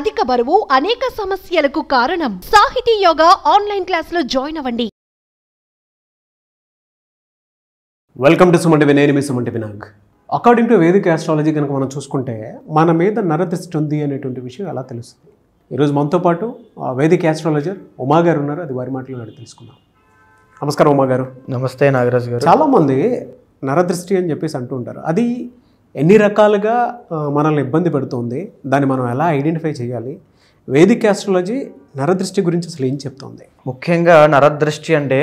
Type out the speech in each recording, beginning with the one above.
అధిక బరువు అనేక సమస్యలకు కారణం. సాహితీ యోగా ఆన్లైన్ క్లాసులో జాయిన్ అవ్వండి. Welcome to Suman TV. నేను మీ Suman TV Nag. According to Vedic astrology కనుక మనం చూసుకుంటే మన మీద నరదృష్టి ఉంది అనేటువంటి విషయం ఎలా తెలుస్తుంది. ఈరోజు మనతో పాటు వేదిక్ ఆస్ట్రాలజర్ ఉమా గారు ఉన్నారు. అది వారి మాటలు అడిగి తెలుసుకుందాం. నమస్కారం ఉమా గారు. నమస్తే నాగరాజు గారు. చాలామంది నరదృష్టి అని చెప్పేసి అంటూ ఉంటారు. అది ఎన్ని రకాలుగా మనల్ని ఇబ్బంది పెడుతుంది, దాన్ని మనం ఎలా ఐడెంటిఫై చేయాలి, వేదిక్ ఆస్ట్రాలజీ నరదృష్టి గురించి అసలు ఏం చెప్తుంది? ముఖ్యంగా నరదృష్టి అంటే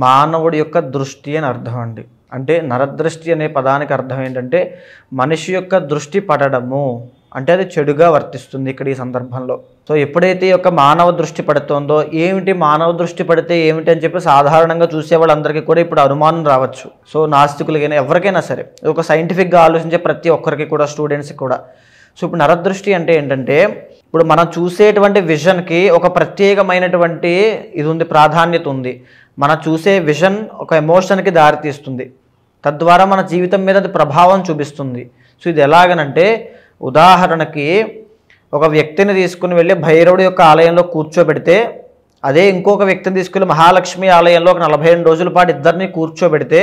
మానవుడి యొక్క దృష్టి అని అర్థం అండి. అంటే నరదృష్టి అనే పదానికి అర్థం ఏంటంటే మనిషి యొక్క దృష్టి పడడము, అంటే అది చెడుగా వర్తిస్తుంది ఇక్కడ ఈ సందర్భంలో. సో ఎప్పుడైతే ఈ యొక్క మానవ దృష్టి పడుతుందో, ఏమిటి మానవ దృష్టి పడితే ఏమిటి అని చెప్పి సాధారణంగా చూసే వాళ్ళందరికీ కూడా ఇప్పుడు అనుమానం రావచ్చు. సో నాస్తికులకైనా ఎవరికైనా సరే, ఒక సైంటిఫిక్గా ఆలోచించే ప్రతి ఒక్కరికి కూడా, స్టూడెంట్స్కి కూడా. సో ఇప్పుడు నరదృష్టి అంటే ఏంటంటే, ఇప్పుడు మనం చూసేటువంటి విజన్కి ఒక ప్రత్యేకమైనటువంటి ఇది ఉంది, ప్రాధాన్యత ఉంది. మనం చూసే విజన్ ఒక ఎమోషన్కి దారితీస్తుంది, తద్వారా మన జీవితం మీద అది ప్రభావం చూపిస్తుంది. సో ఇది ఎలాగనంటే, ఉదాహరణకి ఒక వ్యక్తిని తీసుకుని వెళ్ళి భైరవుడి యొక్క ఆలయంలో కూర్చోబెడితే, అదే ఇంకొక వ్యక్తిని తీసుకెళ్ళి మహాలక్ష్మి ఆలయంలో ఒక 42 రోజుల పాటు ఇద్దరిని కూర్చోబెడితే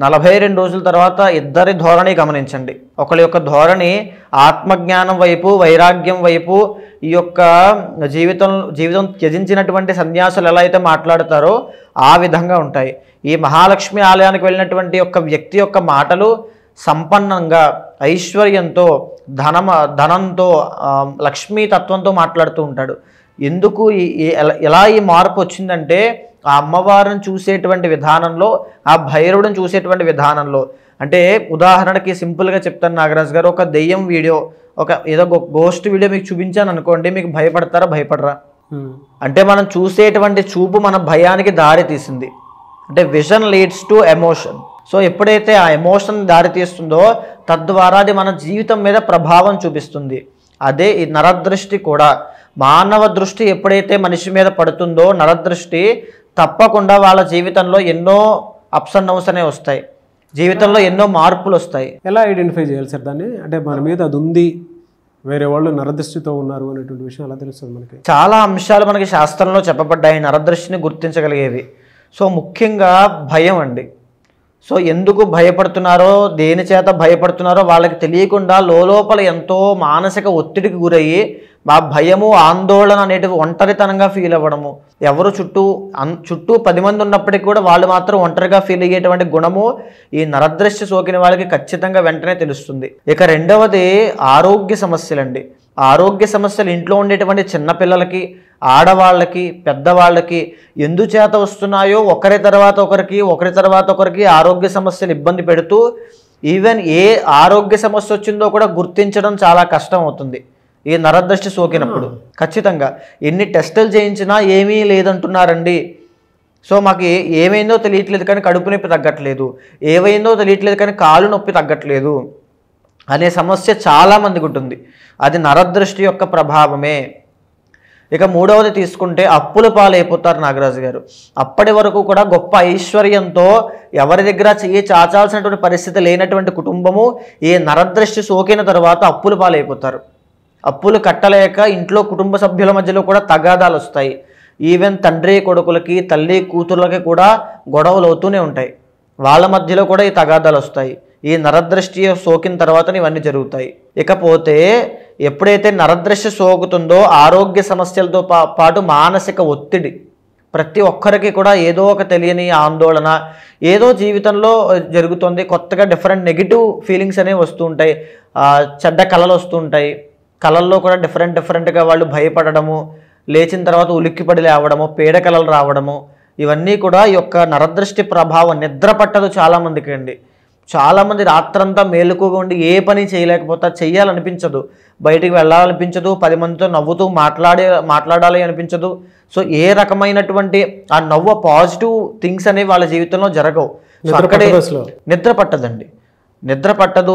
42 రోజుల తర్వాత ఇద్దరి ధోరణి గమనించండి. ఒకరి యొక్క ధోరణి ఆత్మజ్ఞానం వైపు, వైరాగ్యం వైపు, ఈ యొక్క జీవితం త్యజించినటువంటి సన్యాసులు ఎలా అయితే మాట్లాడతారో ఆ విధంగా ఉంటాయి. ఈ మహాలక్ష్మి ఆలయానికి వెళ్ళినటువంటి యొక్క వ్యక్తి యొక్క మాటలు సంపన్నంగా, ఐశ్వర్యంతో, ధనంతో, లక్ష్మీ తత్వంతో మాట్లాడుతూ ఉంటాడు. ఎందుకు ఎలా ఈ మార్పు వచ్చిందంటే, ఆ అమ్మవారిని చూసేటువంటి విధానంలో, ఆ భైరవుడిని చూసేటువంటి విధానంలో. అంటే ఉదాహరణకి సింపుల్గా చెప్తాను నాగరాజు గారు, ఒక దెయ్యం వీడియో, ఏదో గోస్ట్ వీడియో మీకు చూపించాను అనుకోండి, మీకు భయపడతారా, భయపడరా? అంటే మనం చూసేటువంటి చూపు మన భయానికి దారి తీసింది. అంటే vision leads to emotion. So ఎప్పుడైతే ఆ ఎమోషన్ దారితీస్తుందో తద్వారా అది మన జీవితం మీద ప్రభావం చూపిస్తుంది. అదే ఈ నరదృష్టి కూడా. మానవ దృష్టి ఎప్పుడైతే మనిషి మీద పడుతుందో, నరదృష్టి తప్పకుండా వాళ్ళ జీవితంలో ఎన్నో అప్స్ అండ్ డౌన్స్ అనేవి వస్తాయి, జీవితంలో ఎన్నో మార్పులు వస్తాయి. ఎలా ఐడెంటిఫై చేయాలి సార్ దాన్ని? అంటే మన మీద అది ఉంది, వేరే వాళ్ళు నరదృష్టితో ఉన్నారు అనేటువంటి విషయం ఎలా తెలుస్తుంది మనకి? చాలా అంశాలు మనకి శాస్త్రంలో చెప్పబడ్డాయి నరదృష్టిని గుర్తించగలిగేవి. సో ముఖ్యంగా భయం అండి. సో ఎందుకు భయపడుతున్నారో, దేని చేత భయపడుతున్నారో వాళ్ళకి తెలియకుండా లోపల ఎంతో మానసిక ఒత్తిడికి గురయ్యి మా భయము, ఆందోళన అనేటివి ఒంటరితనంగా ఫీల్ అవ్వడము. ఎవరు చుట్టూ 10 మంది ఉన్నప్పటికీ కూడా వాళ్ళు మాత్రం ఒంటరిగా ఫీల్ అయ్యేటువంటి గుణము ఈ నరదృష్టి సోకిన వాళ్ళకి ఖచ్చితంగా వెంటనే తెలుస్తుంది. ఇక రెండవది ఆరోగ్య సమస్యలండి. ఆరోగ్య సమస్యలు ఇంట్లో ఉండేటువంటి చిన్నపిల్లలకి, ఆడవాళ్ళకి, పెద్దవాళ్ళకి ఎందుచేత వస్తున్నాయో ఒకరి తర్వాత ఒకరికి ఆరోగ్య సమస్యలు ఇబ్బంది పెడుతూ, ఈవెన్ ఏ ఆరోగ్య సమస్య వచ్చిందో కూడా గుర్తించడం చాలా కష్టం అవుతుంది ఈ నరదృష్టి సోకినప్పుడు. ఖచ్చితంగా ఎన్ని టెస్టులు చేయించినా ఏమీ లేదంటున్నారండి. సో మాకు ఏమైందో తెలియట్లేదు కానీ కడుపు నొప్పి తగ్గట్లేదు, ఏమైందో తెలియట్లేదు కానీ కాలు నొప్పి తగ్గట్లేదు అనే సమస్య చాలామందికి ఉంటుంది. అది నరదృష్టి యొక్క ప్రభావమే. ఇక మూడవది తీసుకుంటే అప్పుల పాలైపోతారు నాగరాజు గారు. అప్పటి వరకు కూడా గొప్ప ఐశ్వర్యంతో ఎవరి దగ్గర చెయ్యి చాచాల్సినటువంటి పరిస్థితి లేనటువంటి కుటుంబము ఈ నరదృష్టి సోకిన తర్వాత అప్పుల పాలైపోతారు. అప్పులు కట్టలేక ఇంట్లో కుటుంబ సభ్యుల మధ్యలో కూడా తగాదాలు వస్తాయి. ఈవెన్ తండ్రి కొడుకులకి, తల్లి కూతుర్లకి కూడా గొడవలు అవుతూనే ఉంటాయి. వాళ్ళ మధ్యలో కూడా ఈ తగాదాలు వస్తాయి. ఈ నరదృష్టి సోకిన తర్వాత ఇవన్నీ జరుగుతాయి. ఇకపోతే ఎప్పుడైతే నరదృష్టి సోకుతుందో ఆరోగ్య సమస్యలతో పాటు మానసిక ఒత్తిడి, ప్రతి ఒక్కరికి కూడా ఏదో ఒక తెలియని ఆందోళన, ఏదో జీవితంలో జరుగుతుంది, కొత్తగా డిఫరెంట్ నెగిటివ్ ఫీలింగ్స్ అనేవి వస్తూ ఉంటాయి. చెడ్డ కళలు వస్తూ ఉంటాయి. కళల్లో కూడా డిఫరెంట్గా వాళ్ళు భయపడము, లేచిన తర్వాత ఉలిక్కిపడి లేవడము, పీడ కళలు రావడము, ఇవన్నీ కూడా ఈ యొక్క నరదృష్టి ప్రభావం. నిద్ర పట్టదు చాలామందికి అండి. చాలామంది రాత్రంతా మేలుకుగా ఉండి ఏ పని చేయలేకపోతే, చెయ్యాలనిపించదు, బయటికి వెళ్ళాలనిపించదు, 10 మందితో నవ్వుతూ మాట్లాడాలి అనిపించదు. సో ఏ రకమైనటువంటి ఆ నవ్వు, పాజిటివ్ థింగ్స్ అనేవి వాళ్ళ జీవితంలో జరగవు. సో అక్కడే నిద్ర పట్టదండి. నిద్ర పట్టదు.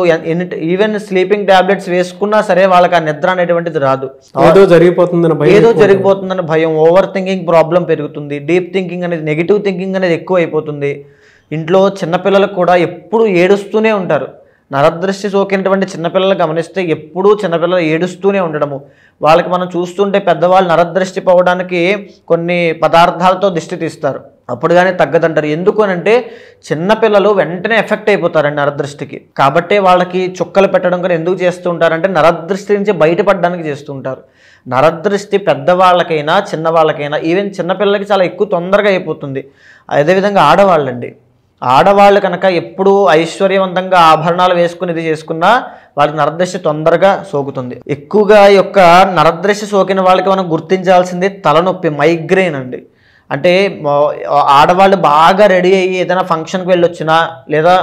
ఈవెన్ స్లీపింగ్ టాబ్లెట్స్ వేసుకున్నా సరే వాళ్ళకి ఆ నిద్ర అనేటువంటిది రాదు. ఏదో జరిగిపోతుందని భయం, ఓవర్ థింకింగ్ ప్రాబ్లం పెరుగుతుంది, డీప్ థింకింగ్ అనేది, నెగిటివ్ థింకింగ్ అనేది ఎక్కువ అయిపోతుంది. ఇంట్లో చిన్నపిల్లలకు కూడా ఎప్పుడు ఏడుస్తూనే ఉంటారు. నరదృష్టి సోకినటువంటి చిన్నపిల్లలు గమనిస్తే ఎప్పుడూ చిన్నపిల్లలు ఏడుస్తూనే ఉండడము, వాళ్ళకి మనం చూస్తుంటే పెద్దవాళ్ళు నరదృష్టి పోవడానికి కొన్ని పదార్థాలతో దిష్టి తీస్తారు, అప్పుడు కానీ తగ్గదంటారు. ఎందుకు అనంటే చిన్నపిల్లలు వెంటనే ఎఫెక్ట్ అయిపోతారండి నరదృష్టికి. కాబట్టే వాళ్ళకి చుక్కలు పెట్టడం కూడా ఎందుకు చేస్తూ ఉంటారంటే నరదృష్టి నుంచి బయటపడడానికి చేస్తుంటారు. నరదృష్టి పెద్దవాళ్ళకైనా చిన్నవాళ్ళకైనా, ఈవెన్ చిన్నపిల్లలకి చాలా ఎక్కువ తొందరగా అయిపోతుంది. అదేవిధంగా ఆడవాళ్ళండి, ఆడవాళ్ళు కనుక ఎప్పుడూ ఐశ్వర్యవంతంగా ఆభరణాలు వేసుకుని ఇది చేసుకున్నా వాళ్ళకి నరదృష్టి తొందరగా సోకుతుంది. ఎక్కువగా ఈ యొక్క నరదృష్టి సోకిన వాళ్ళకి మనం గుర్తించాల్సింది తలనొప్పి, మైగ్రేన్ అండి. అంటే ఆడవాళ్ళు బాగా రెడీ అయ్యి ఏదైనా ఫంక్షన్కి వెళ్ళొచ్చినా లేదా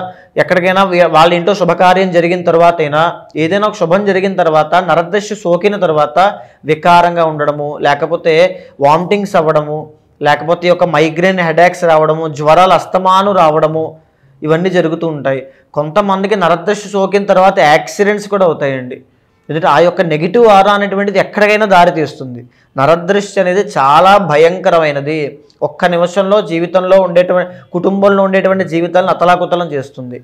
ఎక్కడికైనా వాళ్ళ ఇంట్లో శుభకార్యం జరిగిన తర్వాత అయినా ఏదైనా ఒక శుభం జరిగిన తర్వాత నరదృష్టి సోకిన తర్వాత వికారంగా ఉండడము, లేకపోతే వామిటింగ్స్ అవ్వడము, లేకపోతే ఒక మైగ్రేన్ హెడేక్స్ రావడము, జ్వరాలు అస్తమాను రావడము, ఇవన్నీ జరుగుతూ ఉంటాయి. కొంతమందికి నరదృష్టి సోకిన తర్వాత యాక్సిడెంట్స్ కూడా అవుతాయండి. ఎందుకంటే ఆ యొక్క నెగిటివ్ ఆరా అనేటువంటిది ఎక్కడికైనా దారి తీస్తుంది. నరదృష్టి అనేది చాలా భయంకరమైనది. ఒక్క నిమిషంలో జీవితంలో ఉండేటువంటి కుటుంబంలో ఉండేటువంటి జీవితాలను అతలాకుతలం చేస్తుంది.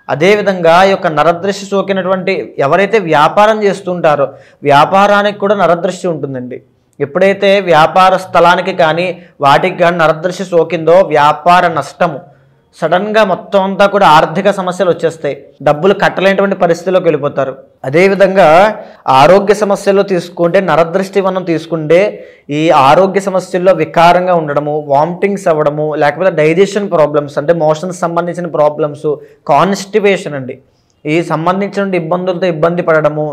అదేవిధంగా ఈ యొక్క నరదృష్టి సోకినటువంటి ఎవరైతే వ్యాపారం చేస్తుంటారో వ్యాపారానికి కూడా నరదృష్టి ఉంటుందండి. ఎప్పుడైతే వ్యాపార స్థలానికి కానీ వాటికి కానీ నరదృష్టి సోకిందో వ్యాపార నష్టము, సడన్గా మొత్తం అంతా కూడా ఆర్థిక సమస్యలు వచ్చేస్తాయి, డబ్బులు కట్టలేనటువంటి పరిస్థితిలోకి వెళ్ళిపోతారు. అదేవిధంగా ఆరోగ్య సమస్యల్లో తీసుకుంటే నరదృష్టి మనం తీసుకుంటే ఈ ఆరోగ్య సమస్యల్లో వికారంగా ఉండడము, వామిటింగ్స్ అవ్వడము, లేకపోతే డైజెషన్ ప్రాబ్లమ్స్ అంటే మోషన్స్ సంబంధించిన ప్రాబ్లమ్స్, కాన్స్టిపేషన్ అండి, ఈ సంబంధించిన ఇబ్బందులతో ఇబ్బంది పడడము,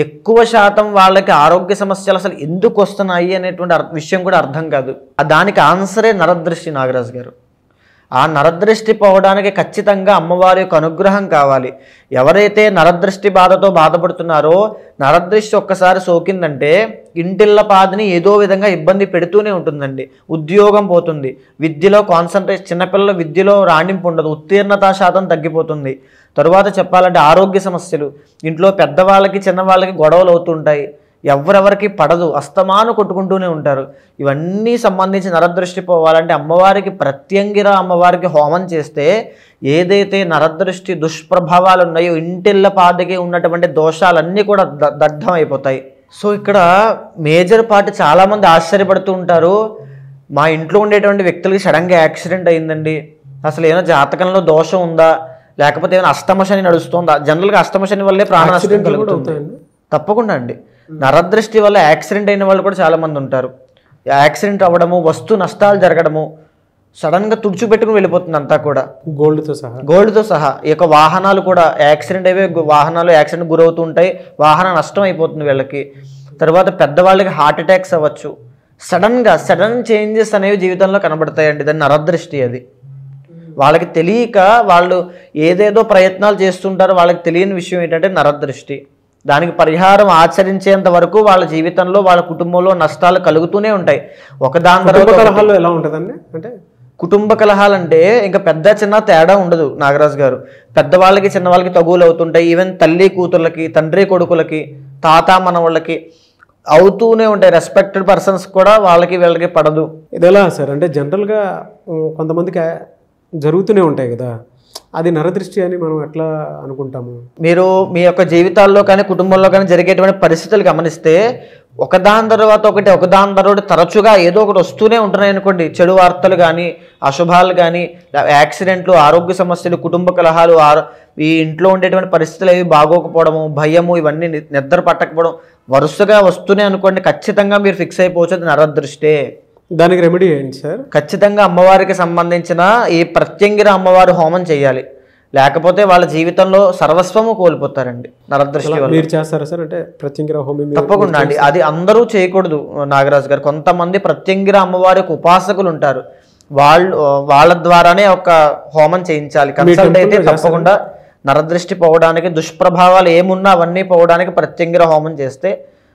ఎక్కువ శాతం వాళ్ళకి ఆరోగ్య సమస్యలు అసలు ఎందుకు వస్తున్నాయి అనేటువంటి విషయం కూడా అర్థం కాదు. దానికి ఆన్సరే నరదృష్టి. నాగరాజు గారు, ఆ నరదృష్టి పోవడానికి ఖచ్చితంగా అమ్మవారి యొక్క అనుగ్రహం కావాలి. ఎవరైతే నరదృష్టి బాధతో బాధపడుతున్నారో నరదృష్టి ఒక్కసారి సోకిందంటే ఇంటిళ్ళ పాదిని ఏదో విధంగా ఇబ్బంది పెడుతూనే ఉంటుందండి. ఉద్యోగం పోతుంది, విద్యలో కాన్సన్ట్రేషన్, చిన్నపిల్లల విద్యలో రాణింపు ఉండదు, ఉత్తీర్ణతా శాతం తగ్గిపోతుంది. తరువాత చెప్పాలంటే ఆరోగ్య సమస్యలు, ఇంట్లో పెద్దవాళ్ళకి చిన్నవాళ్ళకి గొడవలు అవుతుంటాయి, ఎవరెవరికి పడదు, అస్తమాను కొట్టుకుంటూనే ఉంటారు. ఇవన్నీ సంబంధించి నరదృష్టి పోవాలంటే అమ్మవారికి ప్రత్యంగిర అమ్మవారికి హోమం చేస్తే ఏదైతే నరదృష్టి దుష్ప్రభావాలు ఉన్నాయో ఇంటిళ్ళ పాదికి ఉన్నటువంటి దోషాలన్నీ కూడా దగ్ధం అయిపోతాయి. సో ఇక్కడ మేజర్ పార్ట్ చాలామంది ఆశ్చర్యపడుతూ ఉంటారు, మా ఇంట్లో ఉండేటువంటి వ్యక్తులకి సడన్గా యాక్సిడెంట్ అయిందండి, అసలు ఏమైనా జాతకంలో దోషం ఉందా, లేకపోతే ఏమైనా అష్టమశని నడుస్తుందా? జనరల్గా అష్టమశని వల్లే ప్రాణ నష్టం కలుగుతుంది. తప్పకుండా అండి, నరదృష్టి వల్ల యాక్సిడెంట్ అయిన వాళ్ళు కూడా చాలామంది ఉంటారు. యాక్సిడెంట్ అవ్వడము, వస్తు నష్టాలు జరగడము, సడన్గా తుడిచిపెట్టుకుని వెళ్ళిపోతుంది అంతా కూడా, గోల్డ్తో సహా. ఈ యొక్క వాహనాలు కూడా యాక్సిడెంట్ అయ్యే వాహనాలు యాక్సిడెంట్ గురవుతూ ఉంటాయి, వాహన నష్టం అయిపోతుంది వీళ్ళకి. తర్వాత పెద్దవాళ్ళకి హార్ట్ అటాక్స్ అవ్వచ్చు, సడన్ చేంజెస్ అనేవి జీవితంలో కనబడతాయండి. దాన్ని నరదృష్టి. అది వాళ్ళకి తెలియక వాళ్ళు ఏదేదో ప్రయత్నాలు చేస్తుంటారు, వాళ్ళకి తెలియని విషయం ఏంటంటే నరదృష్టి. దానికి పరిహారం ఆచరించేంత వరకు వాళ్ళ జీవితంలో వాళ్ళ కుటుంబంలో నష్టాలు కలుగుతూనే ఉంటాయి. ఒకదాని కలహాలు ఎలా ఉంటుందండి? అంటే కుటుంబ కలహాలు అంటే ఇంకా పెద్ద చిన్న తేడా ఉండదు నాగరాజు గారు. పెద్దవాళ్ళకి చిన్నవాళ్ళకి తగువులు అవుతుంటాయి. ఈవెన్ తల్లి కూతుర్లకి, తండ్రి కొడుకులకి, తాత మనవాళ్ళకి అవుతూనే ఉంటాయి. రెస్పెక్టెడ్ పర్సన్స్ కూడా వాళ్ళకి వీళ్ళకి పడదు. ఇది ఎలా సార్? అంటే జనరల్గా కొంతమందికి జరుగుతూనే ఉంటాయి కదా, అది నరదృష్టి అని మనం ఎట్లా అనుకుంటాము? మీరు మీ యొక్క జీవితాల్లో కానీ కుటుంబంలో కానీ జరిగేటువంటి పరిస్థితులు గమనిస్తే ఒకదాని తర్వాత ఒకటి తరచుగా ఏదో ఒకటి వస్తూనే ఉంటున్నాయి అనుకోండి. చెడు వార్తలు కానీ, అశుభాలు కానీ, యాక్సిడెంట్లు, ఆరోగ్య సమస్యలు, కుటుంబ కలహాలు, ఈ ఇంట్లో ఉండేటువంటి పరిస్థితులు అవి బాగోకపోవడము, భయము, ఇవన్నీ నిద్ర పట్టకపోవడం వరుసగా వస్తూనే అనుకోండి, ఖచ్చితంగా మీరు ఫిక్స్ అయిపోవచ్చు అది నరదృష్టే. దానికి రెమెడీ ఏంటి సార్? ఖచ్చితంగా అమ్మవారికి సంబంధించిన ఈ ప్రత్యంగిర అమ్మవారి హోమం చేయాలి, లేకపోతే వాళ్ళ జీవితంలో సర్వస్వము కోల్పోతారండి నరదృష్టి వల్ల. మీరు చేస్తారా సార్? అంటే ప్రత్యంగిర హోమం తప్పకుండా అండి. అది అందరూ చేయకూడదు నాగరాజు గారు. కొంతమంది ప్రత్యంగిర అమ్మవారికి ఉపాసకులు ఉంటారు, వాళ్ళ ద్వారానే ఒక హోమం చేయించాలి. కన్సల్ట్ అయితే తప్పకుండా నరదృష్టి పోవడానికి, దుష్ప్రభావాలు ఏమున్నా అవన్నీ పోవడానికి ప్రత్యంగిర హోమం చేస్తే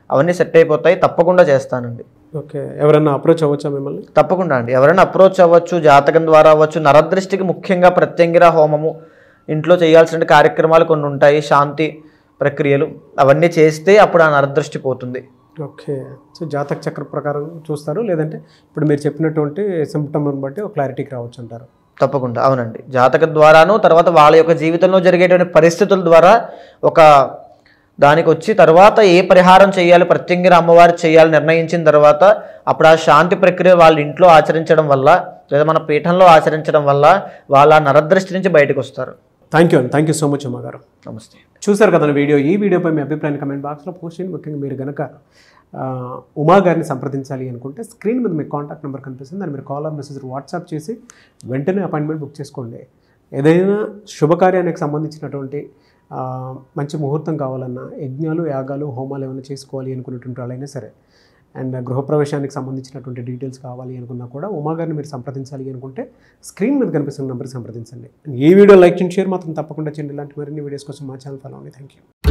అవన్నీ సెట్ అయిపోతాయి. తప్పకుండా చేస్తానండి. ఓకే, ఎవరైనా అప్రోచ్ అవ్వచ్చా మిమ్మల్ని? తప్పకుండా అండి, ఎవరైనా అప్రోచ్ అవ్వచ్చు, జాతకం ద్వారా అవ్వచ్చు. నరదృష్టికి ముఖ్యంగా ప్రత్యంగిర హోమము, ఇంట్లో చేయాల్సిన కార్యక్రమాలు కొన్ని ఉంటాయి, శాంతి ప్రక్రియలు, అవన్నీ చేస్తే అప్పుడు ఆ నరదృష్టి పోతుంది. ఓకే, సో జాతక చక్ర ప్రకారం చూస్తారు, లేదంటే ఇప్పుడు మీరు చెప్పినటువంటి సిమ్టమ్ని బట్టి ఒక క్లారిటీకి రావచ్చు అంటారు? తప్పకుండా అవునండి. జాతక ద్వారాను తర్వాత వాళ్ళ యొక్క జీవితంలో జరిగేటువంటి పరిస్థితుల ద్వారా ఒక దానికి వచ్చి తర్వాత ఏ పరిహారం చేయాలి, ప్రత్యంగిర అమ్మవారు చేయాలి నిర్ణయించిన తర్వాత అప్పుడు ఆ శాంతి ప్రక్రియ వాళ్ళ ఇంట్లో ఆచరించడం వల్ల లేదా మన పీఠంలో ఆచరించడం వల్ల వాళ్ళ నరదృష్టి నుంచి బయటకు వస్తారు. థ్యాంక్ యూ అండి. థ్యాంక్ యూ సో మచ్ అమ్మగారు. నమస్తే. చూసారు కదా వీడియో. ఈ వీడియోపై మీ అభిప్రాయాన్ని కమెంట్ బాక్స్లో పోస్ట్ చేయండి. ముఖ్యంగా మీరు కనుక ఉమా గారిని సంప్రదించాలి అనుకుంటే స్క్రీన్ మీద మీకు కాంటాక్ట్ నెంబర్ కనిపిస్తుంది. దాన్ని మీరు కాల్ ఆర్ మెసేజ్ వాట్సాప్ చేసి వెంటనే అపాయింట్మెంట్ బుక్ చేసుకోండి. ఏదైనా శుభకార్యానికి సంబంధించినటువంటి మంచి ముహూర్తం కావాలన్నా, యజ్ఞాలు యాగాలు హోమాలు ఏమైనా చేసుకోవాలి అనుకున్నటువంటి వాళ్ళైనా సరే, అండ్ గృహప్రవేశానికి సంబంధించినటువంటి డీటెయిల్స్ కావాలి అనుకున్నా కూడా ఉమా గారిని మీరు సంప్రదించాలి అనుకుంటే స్క్రీన్ మీద కనిపిస్తున్న నెంబర్కి సంప్రదించండి. ఈ వీడియో లైక్ చేయండి, షేర్ మాత్రం తప్పకుండా చేయండి. ఇలాంటి మరిన్ని వీడియోస్ కోసం మా ఛానల్ ఫాలో అవ్వండి. Thank you.